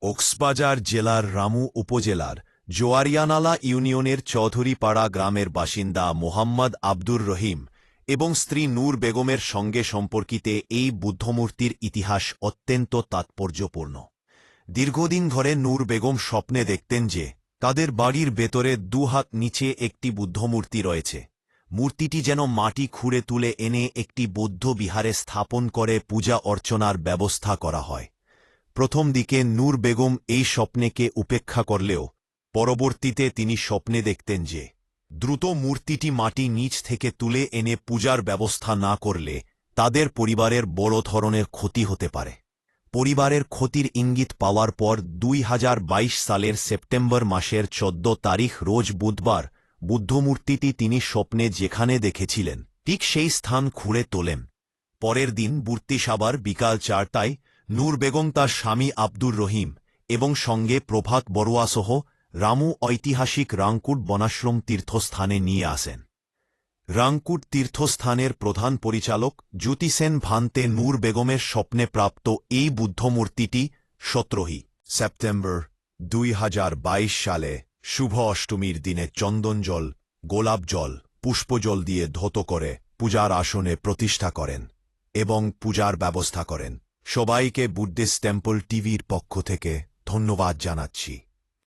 কক্সবাজার জেলার রামু উপজেলার জোয়ারিয়ানালা ইউনিয়নের চৌধুরীপাড়া গ্রামের বাসিন্দা মোহাম্মদ আব্দুর রহিম এবং স্ত্রী নূর বেগমের সঙ্গে সম্পর্কিত এই বুদ্ধমূর্তির ইতিহাস অত্যন্ত তাৎপর্যপূর্ণ। দীর্ঘদিন ধরে নূর বেগম স্বপ্নে দেখতেন যে তাদের বাড়ির ভেতরে 2 হাত নিচে একটি বুদ্ধমূর্তি রয়েছে। মূর্তিটি যেন মাটি খুঁড়ে তুলে এনে একটি বৌদ্ধ বিহারে স্থাপন করে পূজা অর্চনার ব্যবস্থা করা হয়। প্রথম দিকে নূর বেগম এই স্বপ্নেকে উপেক্ষা করলেও পরবর্তীতে তিনি স্বপ্নে দেখতেন যে দ্রুত মূর্তিটি মাটি নিচ থেকে তুলে এনে পূজার ব্যবস্থা না করলে তাদের পরিবারের বড় ধরনের ক্ষতি হতে পারে। পরিবারের ক্ষতির ইঙ্গিত পাওয়ার পর 2022 সালের সেপ্টেম্বর মাসের 14 তারিখ রোজ বুধবার বুদ্ধমূর্তিটি তিনি স্বপ্নে যেখানে দেখেছিলেন ঠিক সেই স্থান খুঁড়ে তোলেন। পরের দিন বুর্তিসাবার বিকাল 4টায় নূর বেগম তার স্বামী আব্দুর রহিম এবং সঙ্গে প্রভাত বড়ুয়াসহ রামু ঐতিহাসিক রাংকুট বনাশ্রম তীর্থস্থানে নিয়ে আসেন। রাংকুট তীর্থস্থানের প্রধান পরিচালক জ্যোতি সেন ভান্তে নূর বেগমের স্বপ্নে প্রাপ্ত এই বুদ্ধমূর্তিটি 17 সেপ্টেম্বর 2022 সালে শুভ অষ্টমীর দিনে চন্দন জল, গোলাপ জল, পুষ্পজল দিয়ে ধৌত করে পূজার আসনে প্রতিষ্ঠা করেন এবং পূজার ব্যবস্থা করেন। সবাইকে বুদ্ধিস্ট টেম্পল টিভির পক্ষ থেকে ধন্যবাদ জানাচ্ছি।